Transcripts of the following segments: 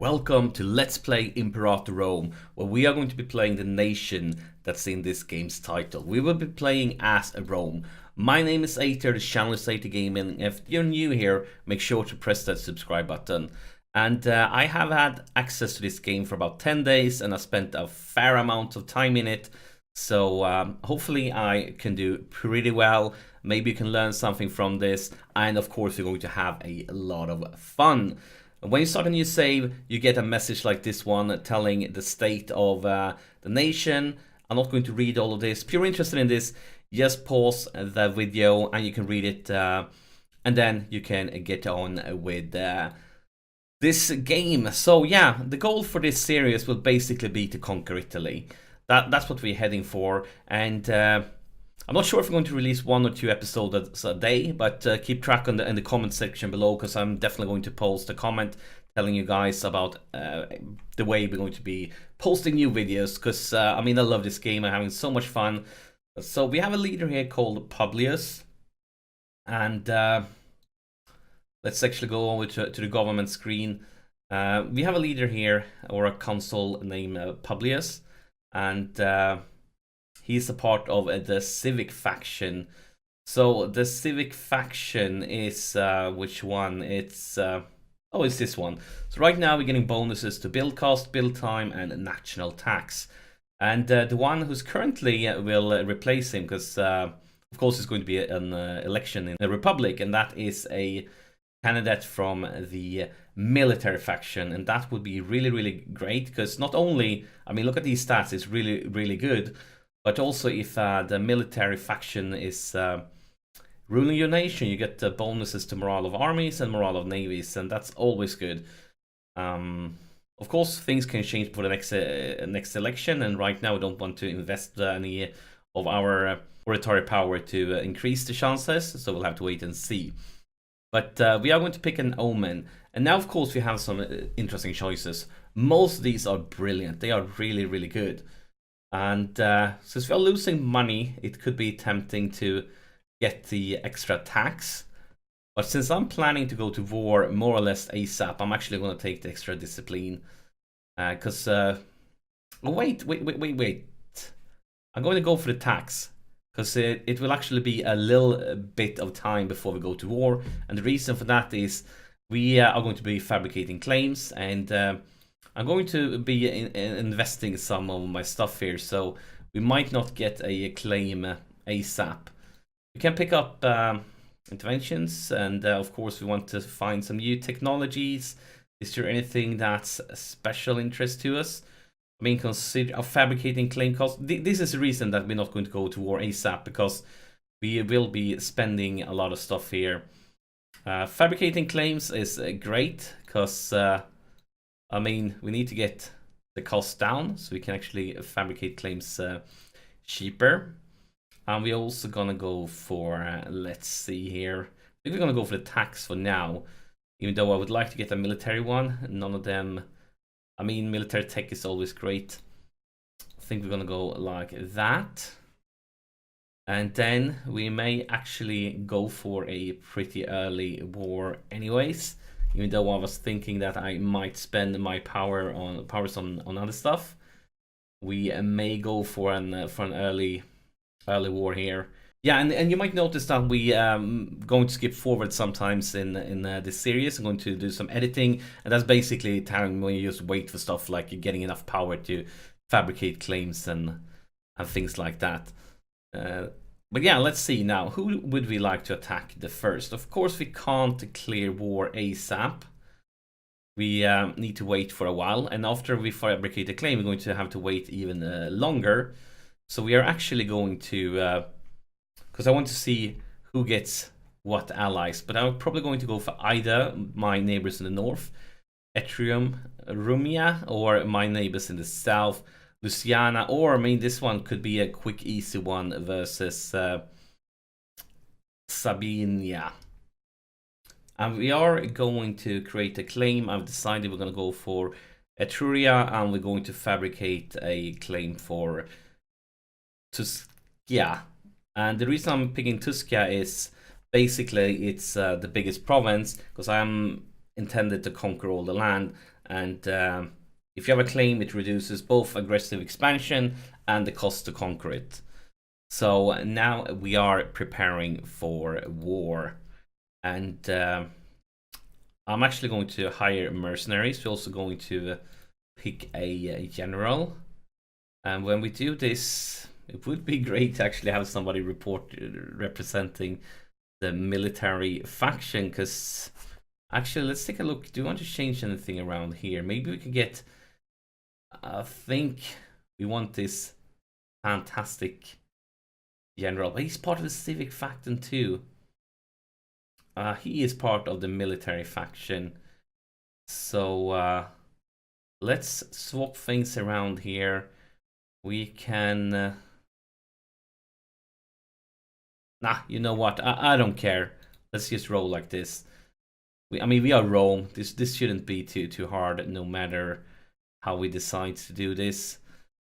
Welcome to Let's Play Imperator Rome, where we are going to be playing the nation that's in this game's title. We will be playing as a Rome. My name is Aether, the channel is Aether Gaming, and if you're new here, make sure to press that subscribe button. And I have had access to this game for about 10 days, and I spent a fair amount of time in it. So hopefully I can do pretty well. Maybe you can learn something from this, and of course we're going to have a lot of fun. When you start a new save, you get a message like this one telling the state of the nation. I'm not going to read all of this. If you're interested in this, just pause the video and you can read it, and then you can get on with this game. So yeah, the goal for this series will basically be to conquer Italy. That's what we're heading for, and I'm not sure if I'm going to release 1 or 2 episodes a day, but keep track in the comment section below, because I'm definitely going to post a comment telling you guys about the way we're going to be posting new videos, because I mean, I love this game. I'm having so much fun. So we have a leader here called Publius, and let's actually go over to the government screen. We have a leader here, or a consul named Publius, and he's a part of the civic faction. So the civic faction is which one? It's it's this one. So right now we're getting bonuses to build cost, build time, and national tax. And the one who's currently will replace him, because of course it's going to be an election in the Republic, and that is a candidate from the military faction, and that would be really great, because not only, I mean, look at these stats, it's really good. But also, if the military faction is ruling your nation, you get bonuses to morale of armies and morale of navies, and that's always good. Of course, things can change for the next election, and right now we don't want to invest any of our oratory power to increase the chances, so we'll have to wait and see. But we are going to pick an omen, and now of course we have some interesting choices. Most of these are brilliant, they are really good. And since we are losing money, it could be tempting to get the extra tax. But since I'm planning to go to war more or less ASAP, I'm actually going to take the extra discipline. Because, wait. I'm going to go for the tax. Because it will actually be a little bit of time before we go to war. And the reason for that is we are going to be fabricating claims, and I'm going to be investing some of my stuff here, so we might not get a claim ASAP. We can pick up interventions, and of course we want to find some new technologies. Is there anything that's a special interest to us? I mean, consider a fabricating claim cost. This is the reason that we're not going to go to war ASAP, because we will be spending a lot of stuff here. Fabricating claims is great, because I mean, we need to get the cost down so we can actually fabricate claims cheaper. And we're also gonna go for, let's see here, I think we're gonna go for the tax for now, even though I would like to get a military one. None of them, I mean, military tech is always great. I think we're gonna go like that. And then we may actually go for a pretty early war anyways. Even though I was thinking that I might spend my powers on other stuff, we may go for an early war here. Yeah, and you might notice that we going to skip forward sometimes in this series. I'm going to do some editing, and that's basically time when you just wait for stuff like you're getting enough power to fabricate claims and things like that. But yeah, let's see now. Who would we like to attack the first? Of course, we can't clear war ASAP. We need to wait for a while. And after we fabricate a claim, we're going to have to wait even longer. So we are actually going to... because I want to see who gets what allies. But I'm probably going to go for either my neighbors in the north, Etrium, Rumia, or my neighbors in the south, Luciana, or I mean, this one could be a quick, easy one versus Sabinia. And we are going to create a claim. I've decided we're going to go for Etruria, and we're going to fabricate a claim for Tuscia. And the reason I'm picking Tuscia is basically it's the biggest province, because I'm intended to conquer all the land, And if you have a claim, it reduces both aggressive expansion and the cost to conquer it. So now we are preparing for war. And I'm actually going to hire mercenaries. We're also going to pick a general. And when we do this, it would be great to actually have somebody representing the military faction, because actually, let's take a look. Do you want to change anything around here? Maybe we can get, I think we want this fantastic general. He's part of the civic faction too. He is part of the military faction. So let's swap things around here. We can... Nah, you know what? I don't care. Let's just roll like this. I mean, we are Rome. This shouldn't be too hard, no matter how we decide to do this.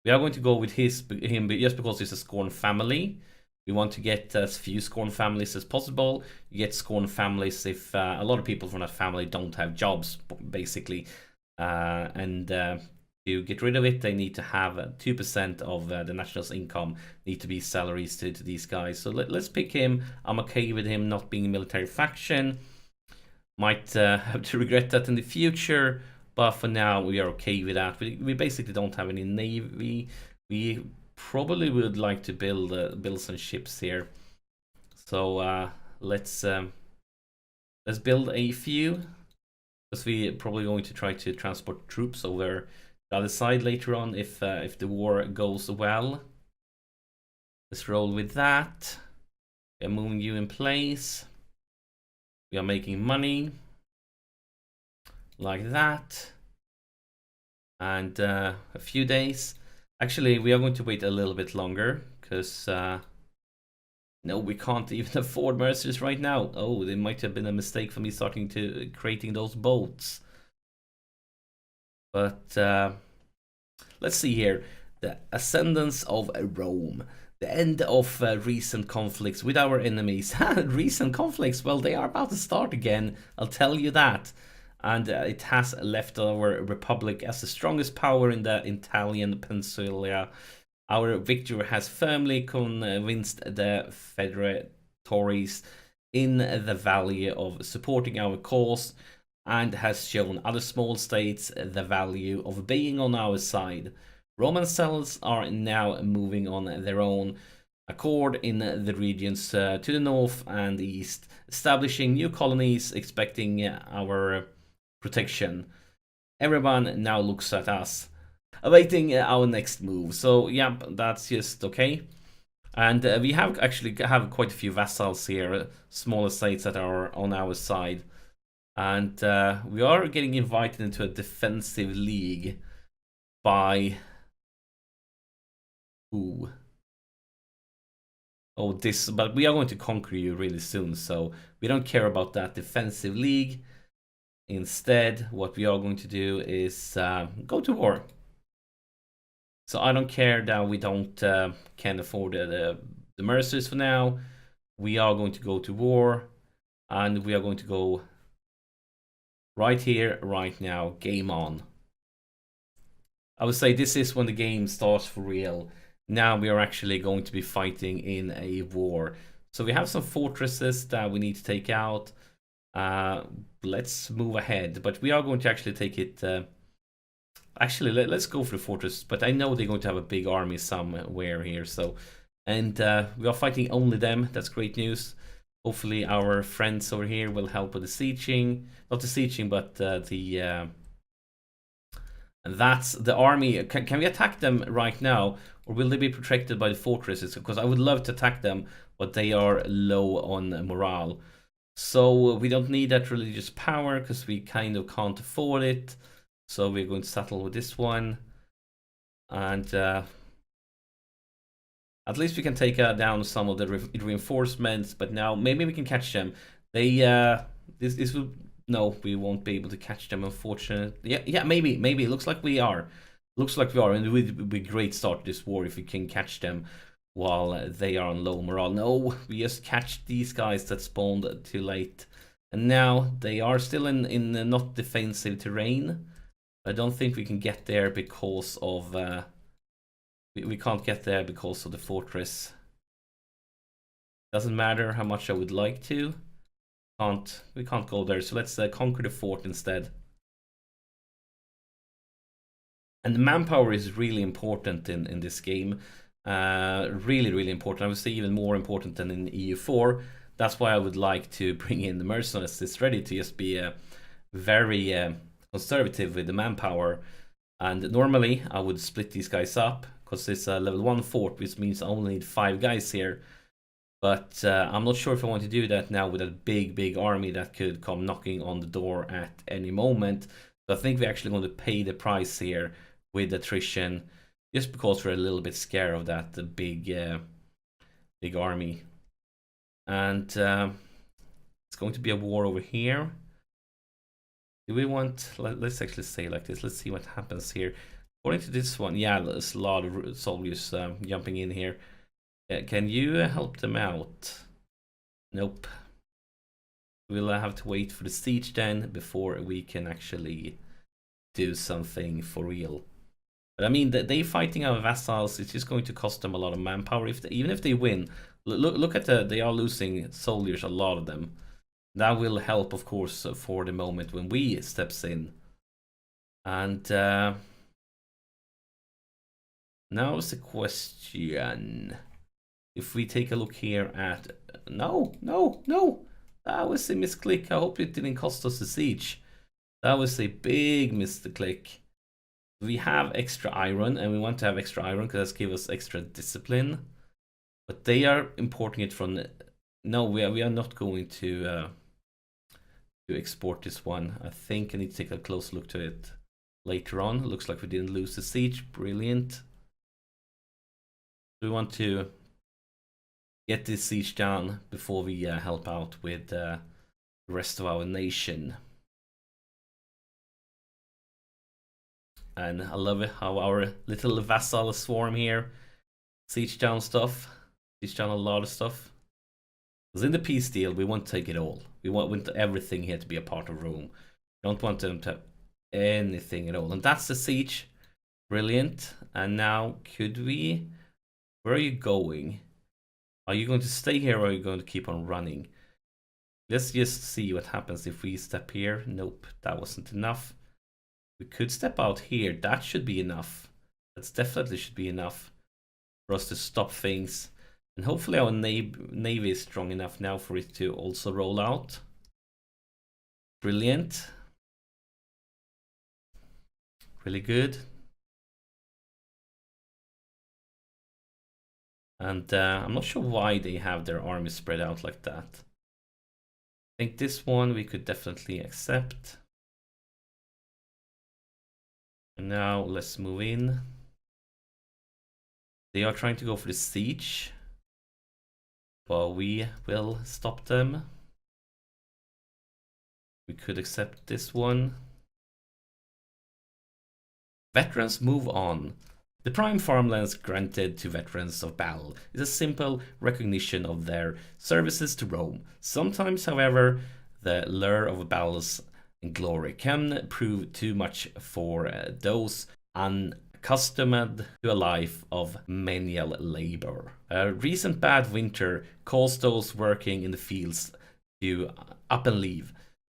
We are going to go with him just because he's a Scorn family. We want to get as few Scorn families as possible. You get Scorn families if a lot of people from that family don't have jobs, basically. And to get rid of it, they need to have 2% of the national's income need to be salaries to these guys. So let's pick him. I'm okay with him not being a military faction. Might have to regret that in the future, but for now we are okay with that. We basically don't have any navy. We probably would like to build some ships here. So let's build a few, because we're probably going to try to transport troops over the other side later on if the war goes well. Let's roll with that. We're moving you in place. We are making money like that. And a few days. Actually, we are going to wait a little bit longer because no, we can't even afford mercenaries right now. Oh, there might have been a mistake for me starting to creating those boats. But let's see here. The ascendance of Rome. The end of recent conflicts with our enemies. Recent conflicts, well, they are about to start again, I'll tell you that. And it has left our republic as the strongest power in the Italian peninsula. Our victory has firmly convinced the Federatories in the value of supporting our cause, and has shown other small states the value of being on our side. Roman cells are now moving on their own accord in the regions to the north and east, establishing new colonies, expecting our protection. Everyone now looks at us, awaiting our next move. So yeah, that's just okay. And we have quite a few vassals here, smaller states that are on our side. And we are getting invited into a defensive league by... Ooh. Oh, this, but we are going to conquer you really soon, so we don't care about that defensive league. Instead, what we are going to do is go to war. So I don't care that we can't afford the mercenaries for now. We are going to go to war, and we are going to go right here, right now. Game on. I would say this is when the game starts for real. Now we are actually going to be fighting in a war. So we have some fortresses that we need to take out. Let's move ahead, but we are going to actually take it. Actually, let's go for the fortress. But I know they're going to have a big army somewhere here. So, and we are fighting only them. That's great news. Hopefully, our friends over here will help with the sieging. Not the sieging, but and that's the army. Can we attack them right now? Or will they be protected by the fortresses? Because I would love to attack them, but they are low on morale. So we don't need that religious power because we kind of can't afford it. So we're going to settle with this one. And at least we can take down some of the reinforcements. But now maybe we can catch them. They this will... No, we won't be able to catch them, unfortunately. Yeah, maybe. It looks like we are. And it would be a great start to this war if we can catch them while they are on low morale. No, we just catch these guys that spawned too late. And now they are still in not defensive terrain. I don't think we can get there because of we can't get there because of the fortress. Doesn't matter how much I would like to. We can't go there. So let's conquer the fort instead. And the manpower is really important in this game. Really important. I would say even more important than in EU4. That's why I would like to bring in the mercenaries. It's ready to just be very conservative with the manpower. And normally I would split these guys up because it's a level 1 fort, which means I only need 5 guys here. But I'm not sure if I want to do that now with a big army that could come knocking on the door at any moment. So I think we're actually going to pay the price here with attrition, just because we're a little bit scared of that big army. And it's going to be a war over here. Do we want, let's actually say like this, let's see what happens here. According to this one, yeah, there's a lot of soldiers jumping in here. Can you help them out? Nope. We'll have to wait for the siege then before we can actually do something for real. But I mean, they fighting our vassals, it's just going to cost them a lot of manpower. Even if they win, look at they are losing soldiers, a lot of them. That will help, of course, for the moment when we steps in. And now is the question. If we take a look here at... No! That was a misclick. I hope it didn't cost us a siege. That was a big misclick. We have extra iron, and we want to have extra iron because that gives us extra discipline. But they are importing it from... No, we are not going to export this one. I think I need to take a close look to it later on. Looks like we didn't lose the siege. Brilliant. We want to get this siege down before we help out with the rest of our nation. And I love it how our little vassal swarm here siege down stuff. Siege down a lot of stuff. Because in the peace deal, we won't take it all. We want everything here to be a part of Rome. We don't want them to have anything at all. And that's the siege. Brilliant. And now, could we... Where are you going? Are you going to stay here or are you going to keep on running? Let's just see what happens if we step here. Nope, that wasn't enough. We could step out here. That should be enough. That's definitely should be enough for us to stop things. And hopefully our navy is strong enough now for it to also roll out. Brilliant. Really good. And I'm not sure why they have their army spread out like that. I think this one we could definitely accept. And now let's move in. They are trying to go for the siege. But we will stop them. We could accept this one. Veterans move on. The prime farmlands granted to veterans of battle is a simple recognition of their services to Rome. Sometimes, however, the lure of battles and glory can prove too much for those unaccustomed to a life of menial labor. A recent bad winter caused those working in the fields to up and leave,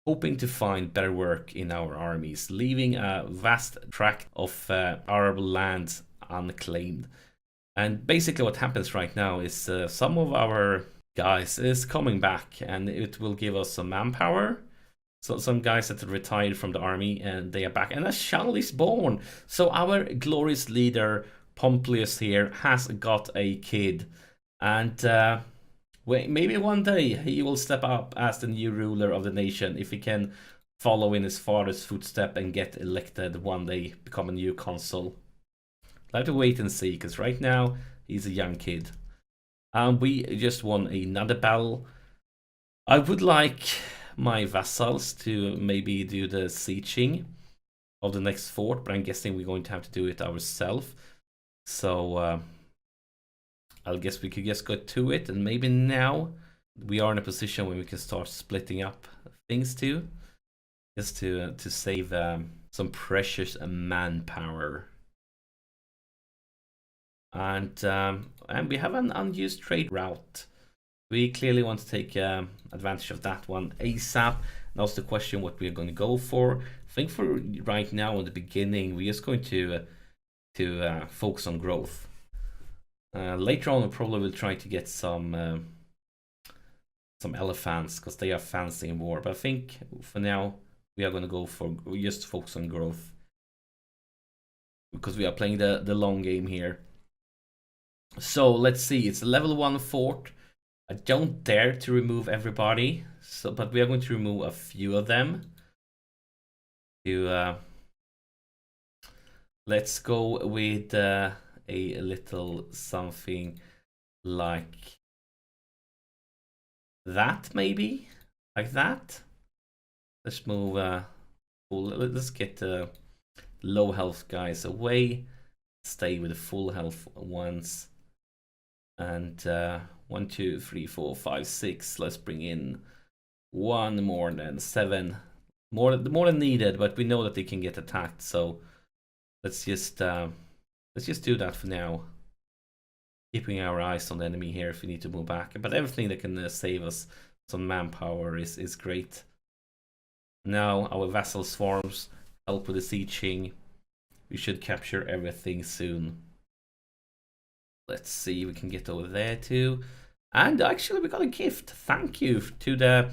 hoping to find better work in our armies, leaving a vast tract of arable lands unclaimed. And basically what happens right now is some of our guys is coming back, and it will give us some manpower. So some guys that retired from the army and they are back, and a child is born. So our glorious leader Pompilius here has got a kid, and maybe one day he will step up as the new ruler of the nation if he can follow in his father's footstep and get elected one day, become a new consul. I have to wait and see, because right now he's a young kid. We just won another battle. I would like my vassals to maybe do the sieging of the next fort, but I'm guessing we're going to have to do it ourselves. So I guess we could just go to it, and maybe now we are in a position where we can start splitting up things too, just to save some precious manpower. And we have an unused trade route. We clearly want to take advantage of that one ASAP. Now it's the question what we're going to go for. I think for right now in the beginning, we're just going to focus on growth. Later on, we probably will try to get some elephants because they are fancy in war. But I think for now, we are going to go for just focus on growth because we are playing the long game here. So let's see. It's a level 1 fort. I don't dare to remove everybody, but we are going to remove a few of them. Let's go with a little something like that, maybe like that. Let's move. Let's get low health guys away. Stay with the full health ones. And 1, 2, 3, 4, 5, 6. Let's bring in one more than 7. More than needed, but we know that they can get attacked. So let's just do that for now. Keeping our eyes on the enemy here if we need to move back. But everything that can save us some manpower is great. Now our vassal swarms help with the sieging. We should capture everything soon. Let's see, we can get over there too. And actually we got a gift. Thank you to the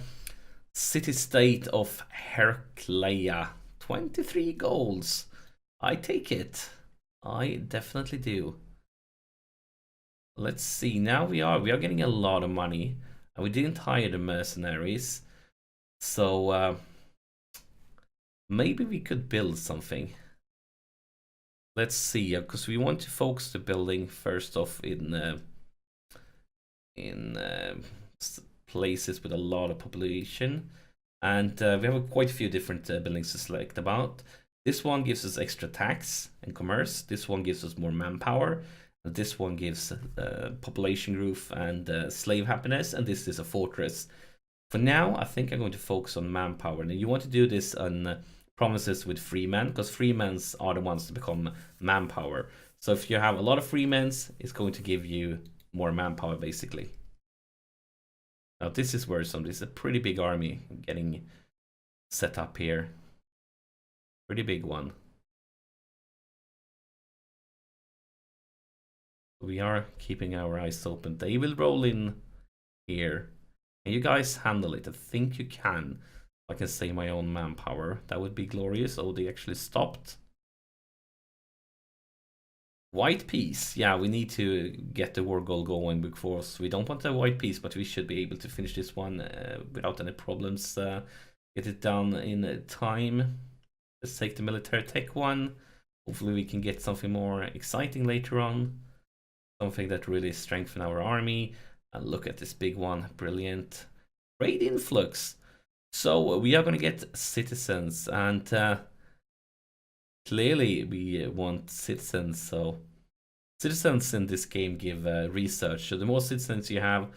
city-state of Heraclea. 23 golds. I take it. I definitely do. Let's see, now we are getting a lot of money. And we didn't hire the mercenaries. So maybe we could build something. Let's see, because we want to focus the building first off in places with a lot of population, and we have quite a few different buildings to select about. This one gives us extra tax and commerce. This one gives us more manpower. This one gives population growth and slave happiness, and this is a fortress. For now, I think I'm going to focus on manpower. Now you want to do this on provinces with freemen, because freemen are the ones to become manpower. So if you have a lot of freemen, it's going to give you more manpower basically. Now this is worrisome. This is a pretty big army getting set up here. Pretty big one. We are keeping our eyes open. They will roll in here. Can you guys handle it? I think you can. I can save my own manpower. That would be glorious. Oh, they actually stopped. White piece. Yeah, we need to get the war goal going because we don't want a white piece, but we should be able to finish this one without any problems. Get it done in time. Let's take the military tech one. Hopefully we can get something more exciting later on. Something that really strengthens our army. And look at this big one. Brilliant. Great influx. So we are going to get citizens, and clearly we want citizens. So citizens in this game give research. So the more citizens you have,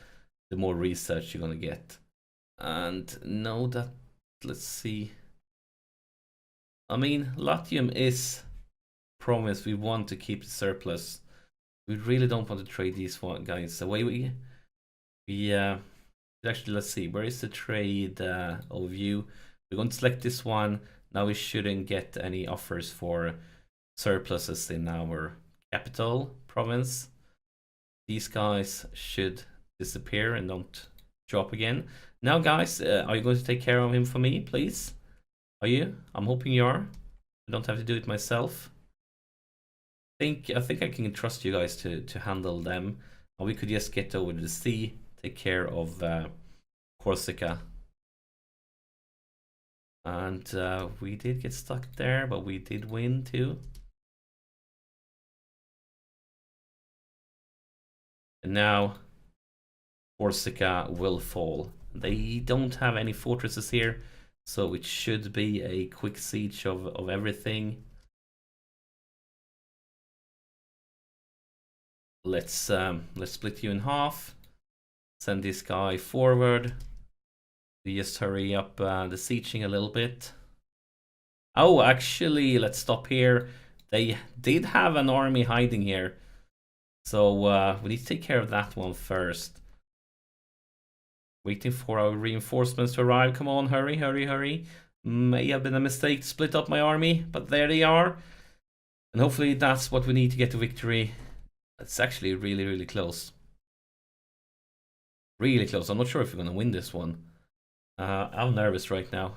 the more research you're going to get. And know that, let's see. I mean, Latium is promised. We want to keep the surplus. We really don't want to trade these guys away. Actually, let's see, where is the trade overview? We're going to select this one. Now we shouldn't get any offers for surpluses in our capital province. These guys should disappear and don't show up again. Now guys, are you going to take care of him for me, please? Are you? I'm hoping you are. I don't have to do it myself. I think I can trust you guys to handle them. Or we could just get over the sea. Take care of Corsica. And we did get stuck there, but we did win too. And now Corsica will fall. They don't have any fortresses here, so it should be a quick siege of everything. Let's split you in half. Send this guy forward. We just hurry up the sieging a little bit. Oh, actually, let's stop here. They did have an army hiding here. So we need to take care of that one first. Waiting for our reinforcements to arrive. Come on, hurry, hurry, hurry. May have been a mistake to split up my army, but there they are. And hopefully that's what we need to get to victory. It's actually really, really close. Really close. I'm not sure if we're going to win this one. I'm nervous right now.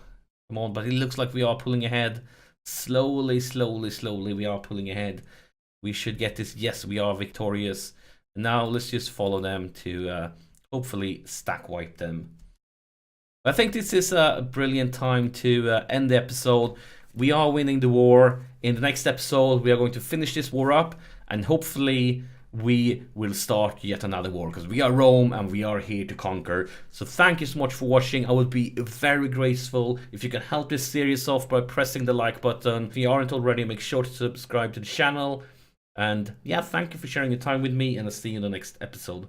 Come on, but it looks like we are pulling ahead. Slowly, slowly, slowly, we are pulling ahead. We should get this. Yes, we are victorious. Now let's just follow them to hopefully stack wipe them. I think this is a brilliant time to end the episode. We are winning the war. In the next episode, we are going to finish this war up, and hopefully we will start yet another war, because we are Rome and we are here to conquer. So thank you so much for watching. I would be very grateful if you can help this series off by pressing the like button. If you aren't already, make sure to subscribe to the channel. And yeah, thank you for sharing your time with me, and I'll see you in the next episode.